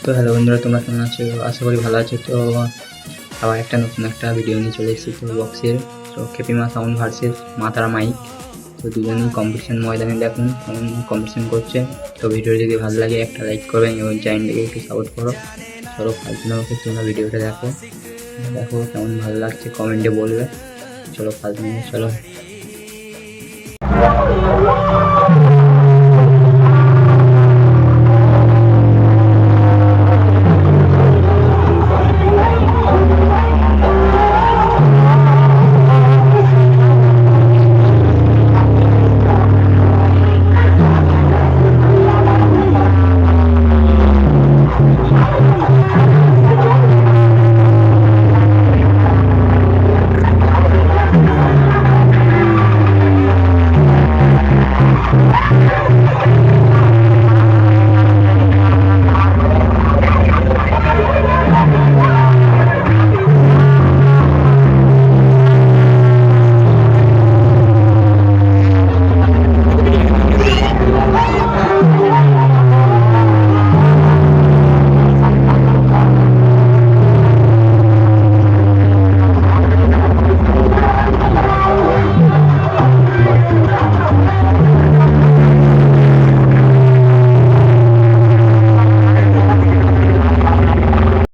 তো হ্যালো বন্ধুরা, তোমরা কেমন আছো? আশা করি ভালো আছো। তো আবার একটা নতুন একটা ভিডিও নিয়ে চলে এসেছি তো বক্সের। তো খেপিমা সাউন্ড ভার্সেস মাতারা মাইক। তো দুজনেই কম্পিটিশন ময়দানে দেখুন কেমন কম্পিটিশন করছে। তো ভিডিও যদি ভালো লাগে একটা লাইক করবেন এবং চ্যানেলটিকে একটু সাপোর্ট করো। চলো ফালতু না বকে তোমরা ভিডিওটা দেখো দেখো কেমন ভালো লাগছে কমেন্টে বলবে। চলো ফালতু না, চলো।